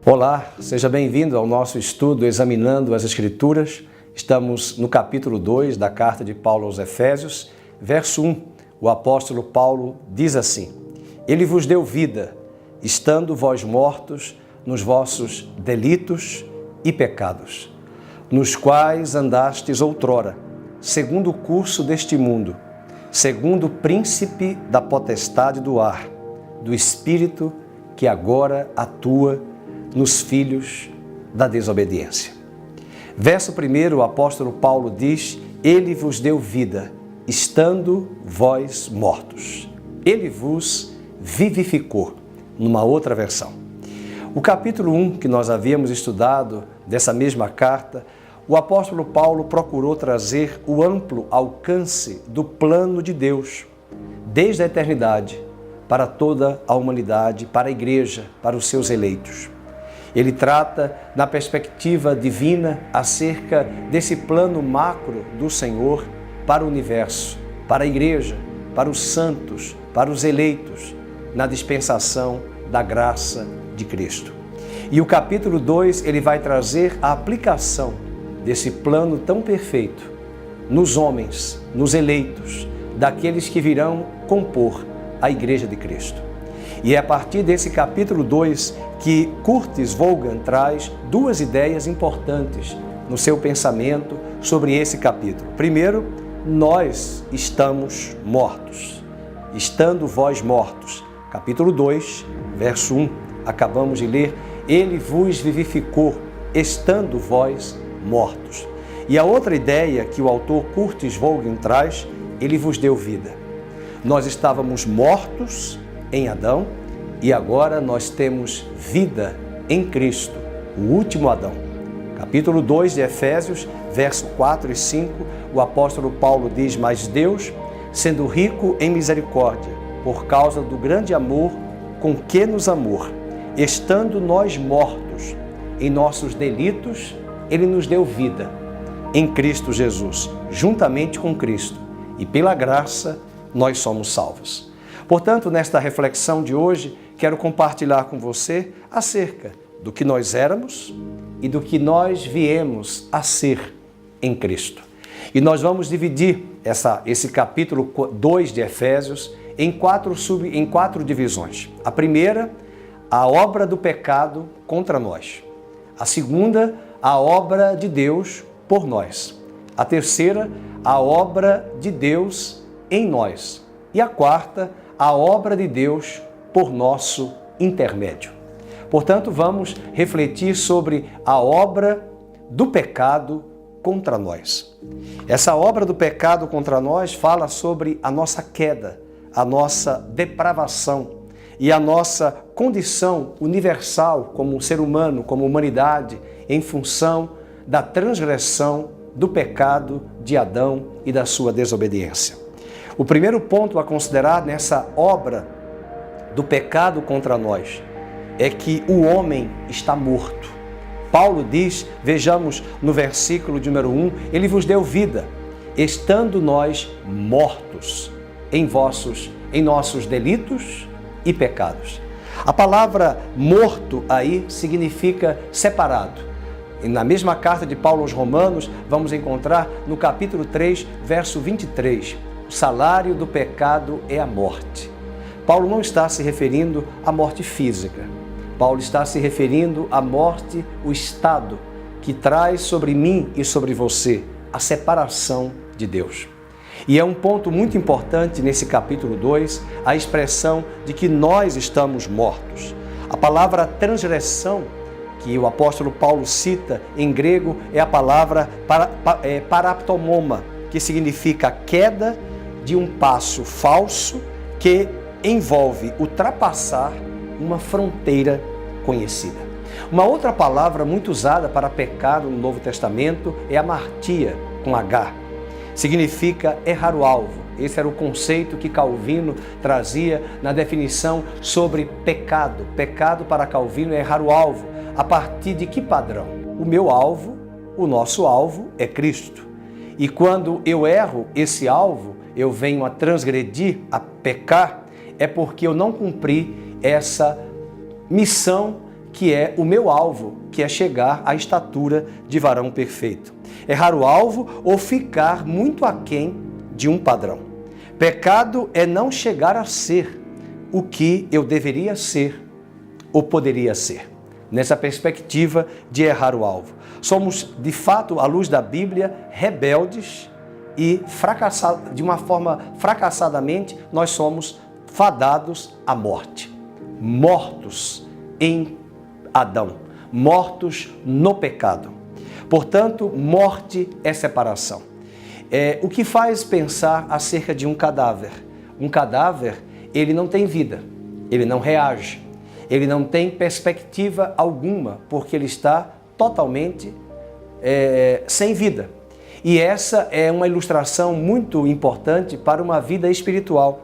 Olá, seja bem-vindo ao nosso estudo Examinando as Escrituras. Estamos no capítulo 2 da carta de Paulo aos Efésios, verso 1. O apóstolo Paulo diz assim: Ele vos deu vida, estando vós mortos nos vossos delitos e pecados, nos quais andastes outrora, segundo o curso deste mundo, segundo o príncipe da potestade do ar, do espírito que agora atua nos filhos da desobediência. Verso 1, o apóstolo Paulo diz: Ele vos deu vida, estando vós mortos. Ele vos vivificou, numa outra versão. O capítulo 1, que nós havíamos estudado dessa mesma carta, o apóstolo Paulo procurou trazer o amplo alcance do plano de Deus, desde a eternidade, para toda a humanidade, para a igreja, para os seus eleitos. Ele trata, na perspectiva divina, acerca desse plano macro do Senhor para o universo, para a igreja, para os santos, para os eleitos, na dispensação da graça de Cristo. E o capítulo 2, ele vai trazer a aplicação desse plano tão perfeito nos homens, nos eleitos, daqueles que virão compor a igreja de Cristo. E é a partir desse capítulo 2 que Curtis Vaughan traz duas ideias importantes no seu pensamento sobre esse capítulo. Primeiro, nós estamos mortos, estando vós mortos. Capítulo 2, verso 1, acabamos de ler: Ele vos vivificou, estando vós mortos. E a outra ideia que o autor Curtis Vaughan traz: Ele vos deu vida. Nós estávamos mortos em Adão, e agora nós temos vida em Cristo, o último Adão. Capítulo 2 de Efésios, verso 4 e 5, o apóstolo Paulo diz: Mas Deus, sendo rico em misericórdia, por causa do grande amor com que nos amou, estando nós mortos em nossos delitos, Ele nos deu vida em Cristo Jesus, juntamente com Cristo, e pela graça nós somos salvos. Portanto, nesta reflexão de hoje, quero compartilhar com você acerca do que nós éramos e do que nós viemos a ser em Cristo. E nós vamos dividir esse capítulo 2 de Efésios em quatro divisões. A primeira, a obra do pecado contra nós. A segunda, a obra de Deus por nós. A terceira, a obra de Deus em nós. E a quarta, a obra de Deus por nosso intermédio. Portanto, vamos refletir sobre a obra do pecado contra nós. Essa obra do pecado contra nós fala sobre a nossa queda, a nossa depravação e a nossa condição universal como ser humano, como humanidade, em função da transgressão do pecado de Adão e da sua desobediência. O primeiro ponto a considerar nessa obra do pecado contra nós é que o homem está morto. Paulo diz, vejamos no versículo de número 1, Ele vos deu vida, estando nós mortos em nossos delitos e pecados. A palavra morto aí significa separado. E na mesma carta de Paulo aos Romanos, vamos encontrar no capítulo 3, verso 23, o salário do pecado é a morte. Paulo não está se referindo à morte física. Paulo está se referindo à morte, o estado que traz sobre mim e sobre você a separação de Deus. E é um ponto muito importante nesse capítulo 2, a expressão de que nós estamos mortos. A palavra transgressão, que o apóstolo Paulo cita em grego, é a palavra paraptomoma, que significa queda de um passo falso que envolve ultrapassar uma fronteira conhecida. Uma outra palavra muito usada para pecado no Novo Testamento é amartia, com H. Significa errar o alvo. Esse era o conceito que Calvino trazia na definição sobre pecado. Pecado para Calvino é errar o alvo. A partir de que padrão? O meu alvo, o nosso alvo é Cristo. E quando eu erro esse alvo, eu venho a transgredir, a pecar, é porque eu não cumpri essa missão que é o meu alvo, que é chegar à estatura de varão perfeito. Errar o alvo ou ficar muito aquém de um padrão. Pecado é não chegar a ser o que eu deveria ser ou poderia ser. Nessa perspectiva de errar o alvo. Somos, de fato, à luz da Bíblia, rebeldes e de uma forma fracassadamente, nós somos fadados à morte. Mortos em Adão, mortos no pecado. Portanto, morte é separação. O que faz pensar acerca de um cadáver? Um cadáver, ele não tem vida, ele não reage, ele não tem perspectiva alguma, porque ele está totalmente sem vida. E essa é uma ilustração muito importante para uma vida espiritual.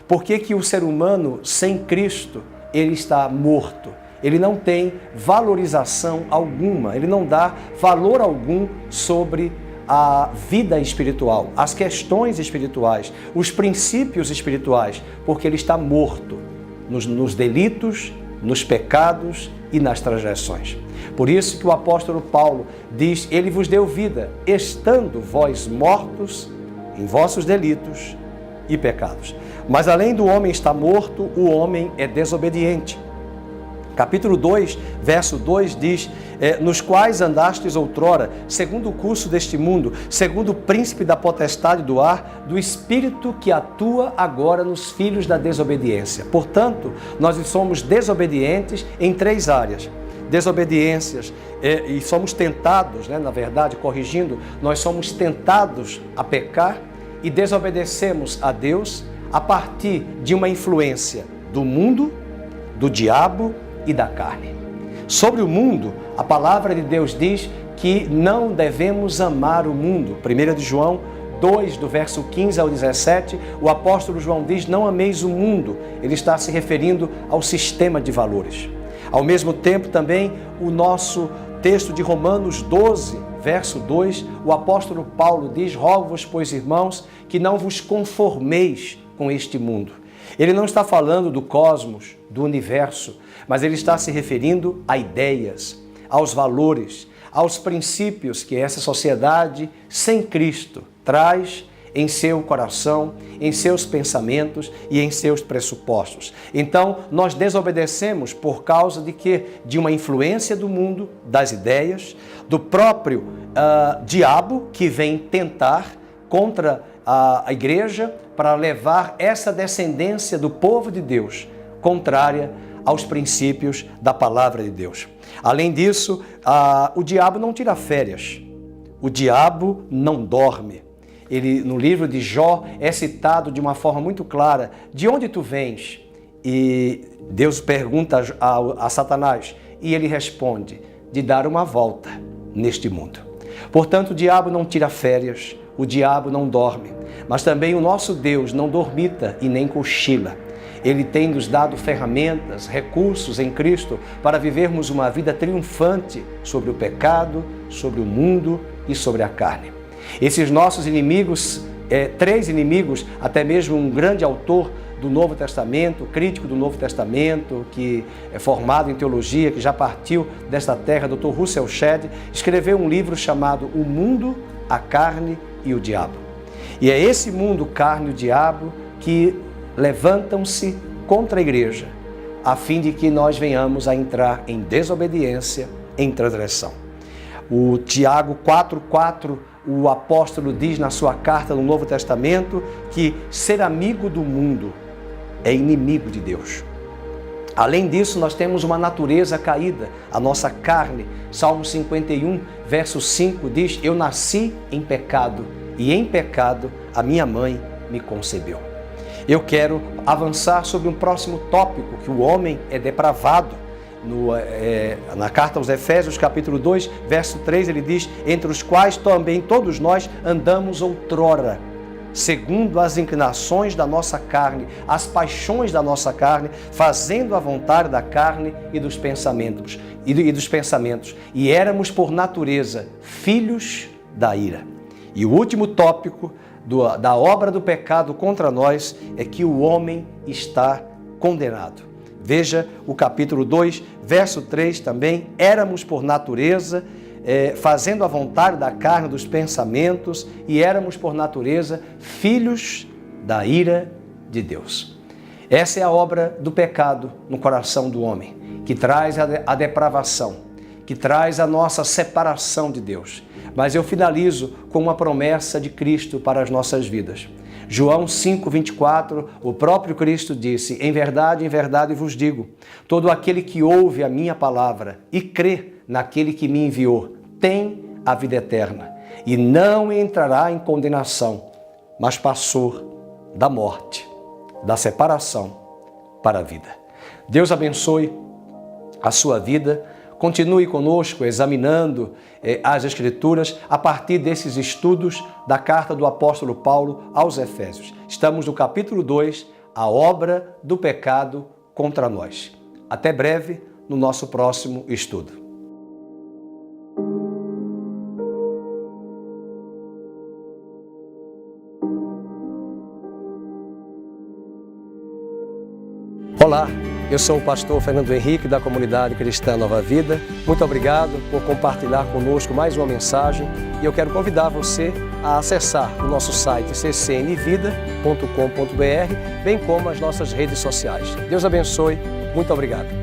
Por que o ser humano sem Cristo, ele está morto? Ele não tem valorização alguma, ele não dá valor algum sobre a vida espiritual, as questões espirituais, os princípios espirituais, porque ele está morto nos delitos, nos pecados e nas transgressões. Por isso que o apóstolo Paulo diz, ele vos deu vida, estando vós mortos em vossos delitos e pecados. Mas além do homem estar morto, o homem é desobediente. Capítulo 2, verso 2 diz, nos quais andastes outrora, segundo o curso deste mundo, segundo o príncipe da potestade do ar, do espírito que atua agora nos filhos da desobediência. Portanto, nós somos desobedientes em 3 áreas. Desobediências, e somos tentados, na verdade, corrigindo, nós somos tentados a pecar e desobedecemos a Deus a partir de uma influência do mundo, do diabo e da carne. Sobre o mundo, a palavra de Deus diz que não devemos amar o mundo. 1 de João 2, do verso 15 ao 17, o apóstolo João diz, não ameis o mundo. Ele está se referindo ao sistema de valores. Ao mesmo tempo, também, o nosso texto de Romanos 12, verso 2, o apóstolo Paulo diz, rogo-vos, pois, irmãos, que não vos conformeis com este mundo. Ele não está falando do cosmos, do universo, mas ele está se referindo a ideias, aos valores, aos princípios que essa sociedade sem Cristo traz em seu coração, em seus pensamentos e em seus pressupostos. Então, nós desobedecemos por causa de quê? De uma influência do mundo, das ideias, do próprio diabo que vem tentar contra a igreja para levar essa descendência do povo de Deus contrária aos princípios da palavra de Deus. Além disso, o diabo não tira férias, o diabo não dorme. Ele, no livro de Jó, é citado de uma forma muito clara, de onde tu vens? E Deus pergunta a Satanás, e ele responde, de dar uma volta neste mundo. Portanto, o diabo não tira férias, o diabo não dorme, mas também o nosso Deus não dormita e nem cochila. Ele tem nos dado ferramentas, recursos em Cristo para vivermos uma vida triunfante sobre o pecado, sobre o mundo e sobre a carne. Esses nossos inimigos, 3 inimigos, até mesmo um grande autor do Novo Testamento, crítico do Novo Testamento, que é formado em teologia, que já partiu desta terra, Dr. Russell Shedd, escreveu um livro chamado O Mundo, a Carne e o Diabo. E é esse mundo, carne e o diabo, que levantam-se contra a igreja, a fim de que nós venhamos a entrar em desobediência, em transgressão. O Tiago 4,4, o apóstolo diz na sua carta no Novo Testamento que ser amigo do mundo é inimigo de Deus. Além disso, nós temos uma natureza caída, a nossa carne. Salmo 51, verso 5 diz, eu nasci em pecado e em pecado a minha mãe me concebeu. Eu quero avançar sobre um próximo tópico, que o homem é depravado. Na carta aos Efésios, capítulo 2, verso 3, ele diz, entre os quais também todos nós andamos outrora, segundo as inclinações da nossa carne, as paixões da nossa carne, fazendo a vontade da carne e dos pensamentos. E éramos, por natureza, filhos da ira. E o último tópico da obra do pecado contra nós é que o homem está condenado. Veja o capítulo 2, verso 3 também. Éramos por natureza, fazendo a vontade da carne, dos pensamentos, e éramos por natureza filhos da ira de Deus. Essa é a obra do pecado no coração do homem, que traz a depravação, que traz a nossa separação de Deus. Mas eu finalizo com uma promessa de Cristo para as nossas vidas. João 5:24, o próprio Cristo disse: em verdade vos digo, todo aquele que ouve a minha palavra e crê naquele que me enviou, tem a vida eterna e não entrará em condenação, mas passou da morte, da separação para a vida. Deus abençoe a sua vida. Continue conosco examinando as Escrituras a partir desses estudos da carta do apóstolo Paulo aos Efésios. Estamos no capítulo 2, a obra do pecado contra nós. Até breve no nosso próximo estudo. Olá, eu sou o pastor Fernando Henrique da Comunidade Cristã Nova Vida. Muito obrigado por compartilhar conosco mais uma mensagem e eu quero convidar você a acessar o nosso site ccnvida.com.br, bem como as nossas redes sociais. Deus abençoe, muito obrigado.